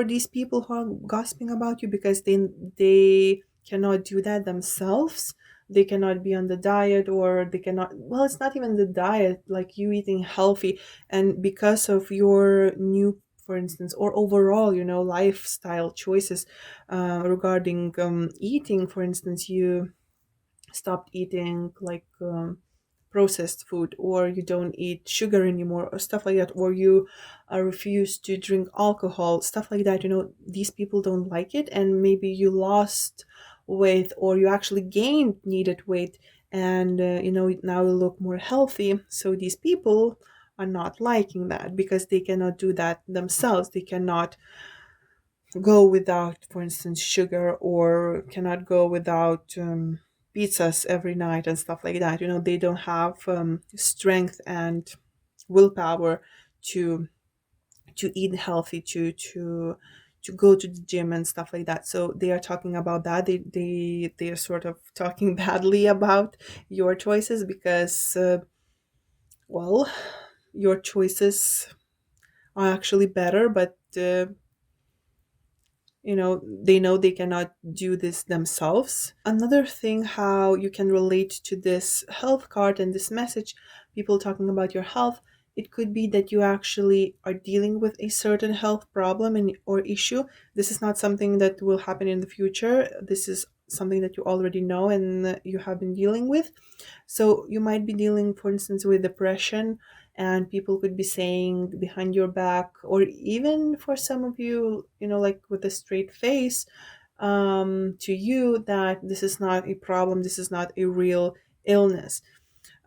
Speaker 1: these people who are gossiping about you, because they cannot do that themselves. They cannot be on the diet, or they cannot, well, it's not even the diet, like you eating healthy, and because of your new, for instance, or overall, lifestyle choices regarding eating. For instance, you stopped eating like processed food, or you don't eat sugar anymore, or stuff like that, or you refuse to drink alcohol, stuff like that. These people don't like it, and maybe you lost weight, or you actually gained needed weight, and now you look more healthy. So these people are not liking that because they cannot do that themselves. They cannot go without, for instance, sugar, or cannot go without pizzas every night and stuff like that. They don't have strength and willpower to eat healthy, to go to the gym and stuff like that. So they are talking about that. They are sort of talking badly about your choices because, well, your choices are actually better, but they know they cannot do this themselves. Another thing, how you can relate to this health card and this message, people talking about your health, it could be that you actually are dealing with a certain health problem and or issue. This is not something that will happen in the future. This is something that you already know and you have been dealing with. So you might be dealing, for instance, with depression, and people could be saying behind your back, or even for some of you, like with a straight face, to you, that this is not a problem, this is not a real illness.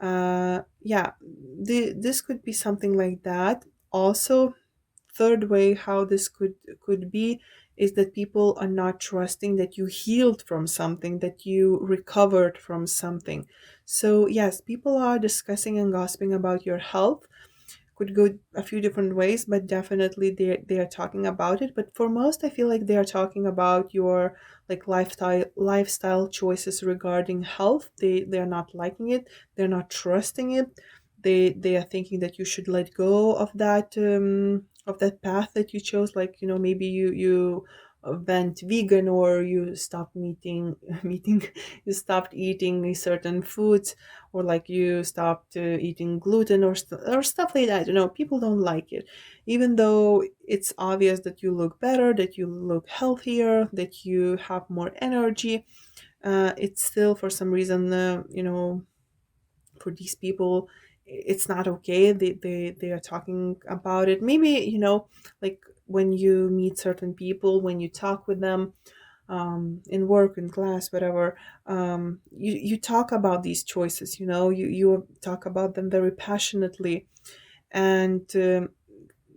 Speaker 1: Yeah, this could be something like that. Also, third way how this could be is that people are not trusting that you healed from something, that you recovered from something. So yes, people are discussing and gossiping about your health, could go a few different ways, but definitely they are talking about it. But for most, I feel like they are talking about your like lifestyle choices regarding health. They are not liking it. They're not trusting it. They are thinking that you should let go of that path that you chose. Like, maybe you went vegan, or you stopped meeting meeting you stopped eating certain foods, or like you stopped eating gluten, or stuff like that. People don't like it, even though it's obvious that you look better, that you look healthier, that you have more energy. It's still, for some reason, for these people, it's not okay. They are talking about it. Maybe, like when you meet certain people, when you talk with them, in work, in class, whatever, you talk about these choices. You talk about them very passionately. And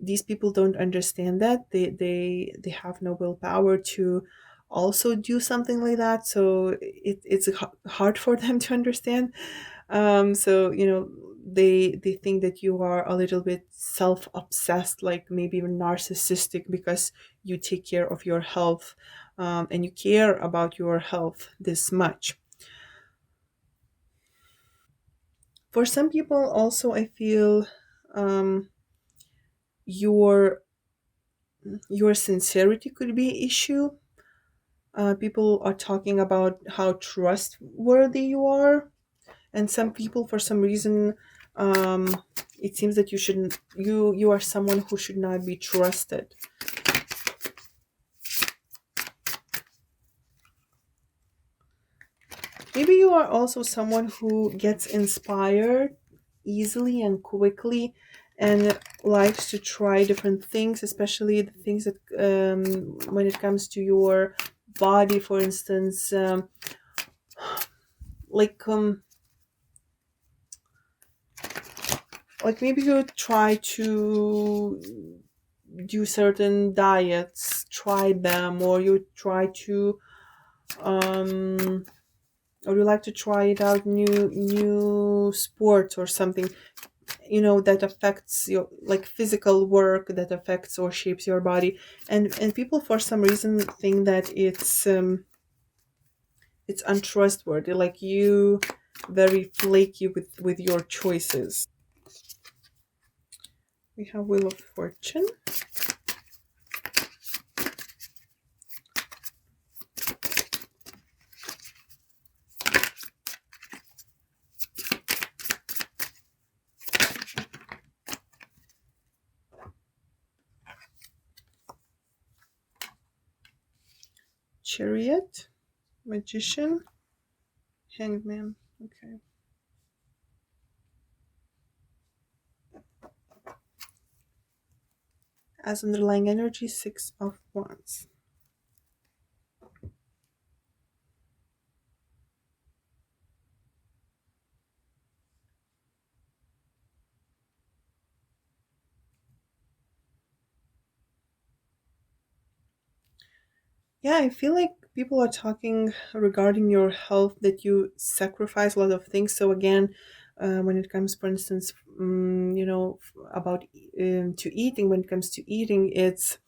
Speaker 1: these people don't understand that. They have no willpower to also do something like that, so it's hard for them to understand. So they think that you are a little bit self-obsessed, like maybe even narcissistic, because you take care of your health, and you care about your health this much. For some people also, I feel, um, your your sincerity could be an issue. People are talking about how trustworthy you are, and some people, for some reason, um, it seems that you are someone who should not be trusted. Maybe you are also someone who gets inspired easily and quickly, and likes to try different things, especially the things that, when it comes to your body, for instance, like um like maybe you try to do certain diets, try them, or you try to, um or you like to try it out, new sports or something, that affects your like physical work, that affects or shapes your body. And people, for some reason, think that it's untrustworthy, like you very flaky with your choices. We have Wheel of Fortune. Chariot. Magician. Hanged Man. Okay. As underlying energy, Six of Wands. Yeah, I feel like people are talking regarding your health, that you sacrifice a lot of things. So again, when it comes, for instance, about to eating, when it comes to eating, it's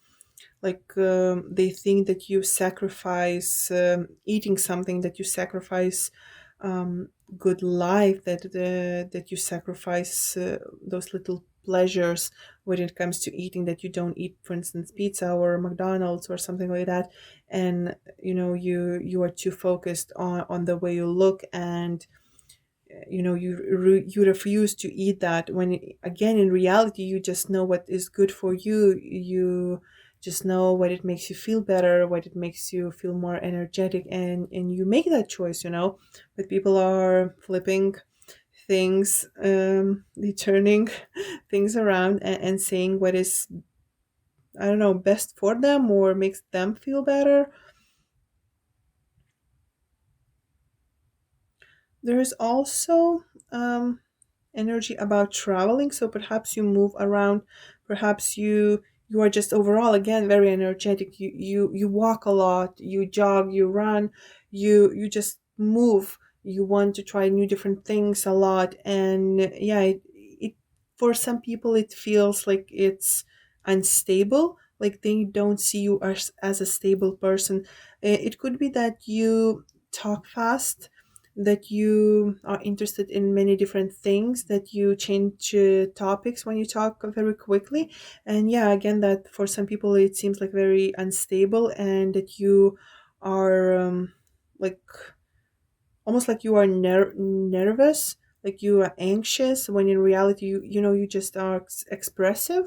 Speaker 1: like, they think that you sacrifice, eating something, that you sacrifice, good life, that you sacrifice those little pleasures when it comes to eating, that you don't eat, for instance, pizza or McDonald's or something like that. And you are too focused on the way you look, and you refuse to eat that, when again, in reality, you just know what is good for you. You just know what it makes you feel better, what it makes you feel more energetic, and you make that choice. But people are flipping things, they turning things around, and saying what is, I don't know, best for them or makes them feel better. There's also, energy about traveling, so perhaps you move around, perhaps you are just overall, again, very energetic. You walk a lot, you jog, you run, you just move. You want to try new different things a lot, and yeah, it for some people it feels like it's unstable, like they don't see you as a stable person. It could be that you talk fast, that you are interested in many different things, that you change topics when you talk very quickly. And yeah, again, that for some people it seems like very unstable, and that you are like almost like you are nervous, like you are anxious, when in reality you just are expressive.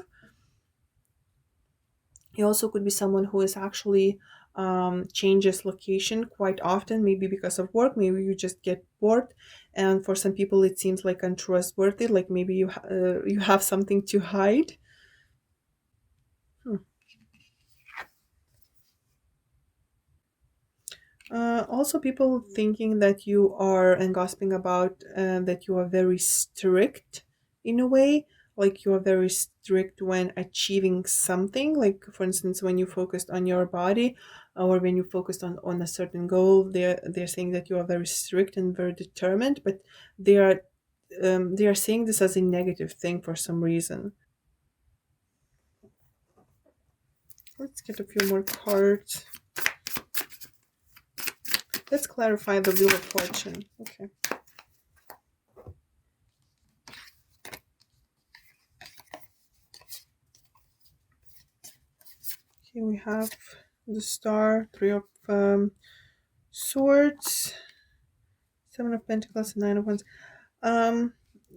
Speaker 1: You also could be someone who is actually changes location quite often, maybe because of work, maybe you just get bored. And for some people it seems like untrustworthy, like maybe you have something to hide. Hmm. Also, people thinking that you are, and gossiping about that you are very strict in a way, like you are very strict when achieving something. Like, for instance, when you focused on your body, or when you focused on a certain goal, they're saying that you are very strict and very determined, but they are they are saying this as a negative thing for some reason. Let's get a few more cards. Let's clarify the Wheel of Fortune. Okay. Okay, we have the Star, Three of Swords, Seven of Pentacles, and Nine of Wands. Um,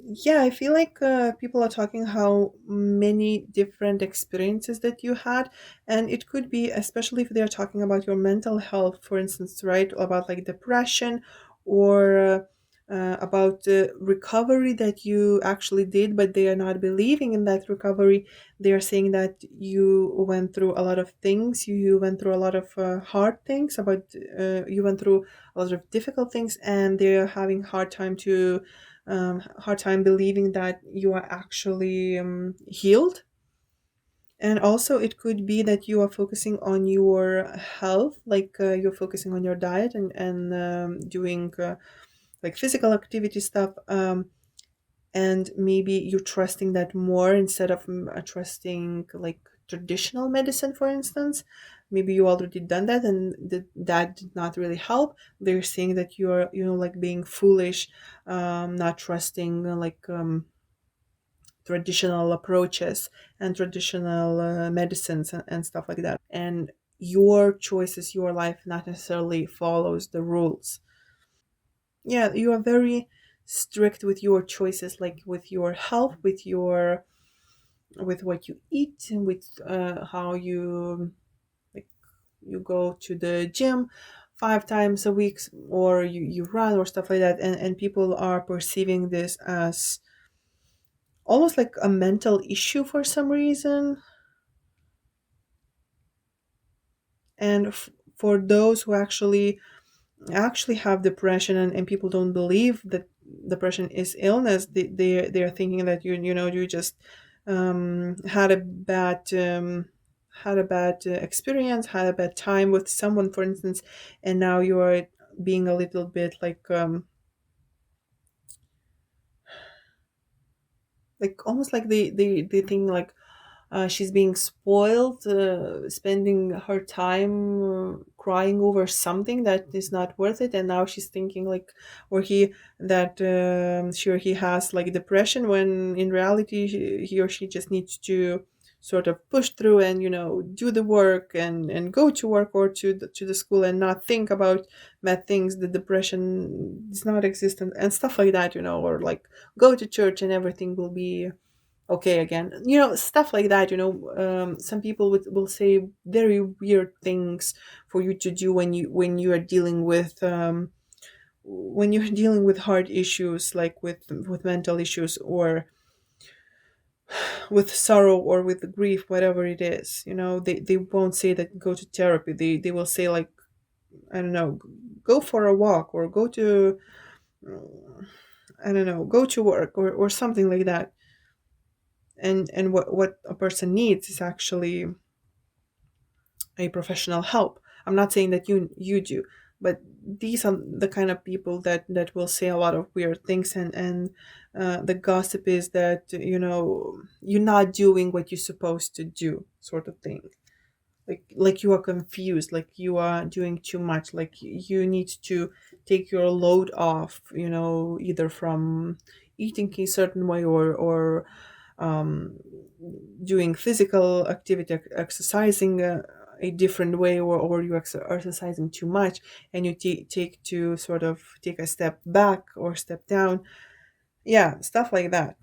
Speaker 1: yeah, I feel like people are talking how many different experiences that you had, and it could be, especially if they're talking about your mental health, for instance, right? About like depression, or about the recovery that you actually did, but they are not believing in that recovery. They are saying that you went through a lot of things, you went through a lot of hard things, about you went through a lot of difficult things, and they're having hard time believing that you are actually healed. And also it could be that you are focusing on your health, like you're focusing on your diet, and doing like physical activity stuff, and maybe you're trusting that more instead of trusting like traditional medicine, for instance. Maybe you already done that, and that did not really help. They're saying that you're, like being foolish, not trusting traditional approaches and traditional medicines, and stuff like that. And your choices, your life not necessarily follows the rules. Yeah, you are very strict with your choices, like with your health, with what you eat, and with how you, like, you go to the gym 5 times a week, or you run or stuff like that. And people are perceiving this as almost like a mental issue for some reason. And for those who actually have depression, and people don't believe that depression is illness, they are thinking that you just had a bad experience, had a bad time with someone, for instance, and now you are being a little bit like almost like they think like she's being spoiled, spending her time crying over something that is not worth it, and now she's thinking like, or he, that sure he has like depression, when in reality he or she just needs to sort of push through and do the work, and go to work, or to the school, and not think about bad things. The depression is not existent and stuff like that, or like go to church and everything will be okay again, stuff like that. Some people will say very weird things for you to do when you are dealing with hard issues, like with mental issues, or with sorrow, or with grief, whatever it is. They won't say that go to therapy. They will say like, I don't know, go for a walk, or go to, I don't know, go to work, or something like that. And what a person needs is actually a professional help. I'm not saying that you do, but these are the kind of people that will say a lot of weird things, and the gossip is that, you're not doing what you're supposed to do, sort of thing. Like you are confused, like you are doing too much, like you need to take your load off, either from eating a certain way, or um, doing physical activity, exercising a different way, or you exercising too much, and you take to sort of take a step back or step down. Yeah, stuff like that.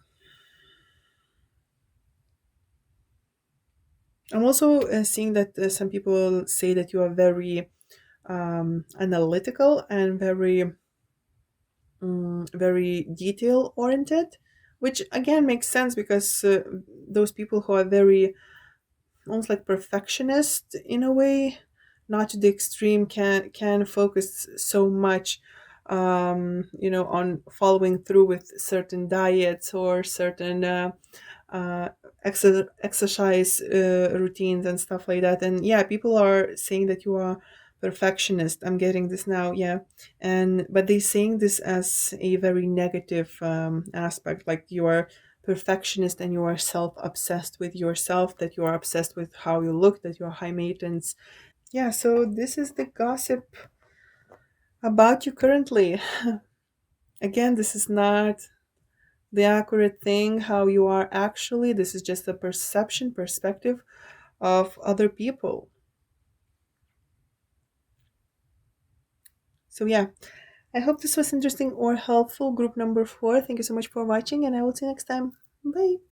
Speaker 1: I'm also seeing that some people say that you are very analytical and very detail oriented, which again makes sense because those people who are very almost like perfectionist in a way, not to the extreme, can focus so much, on following through with certain diets or certain uh, exercise routines and stuff like that. And yeah, people are saying that you are perfectionist. I'm getting this now, yeah. And but they saying this as a very negative aspect, like you are perfectionist and you are self-obsessed with yourself, that you are obsessed with how you look, that you are high maintenance. Yeah, so this is the gossip about you currently. Again, this is not the accurate thing how you are actually. This is just a perspective of other people. So yeah, I hope this was interesting or helpful. Group number 4, thank you so much for watching, and I will see you next time. Bye.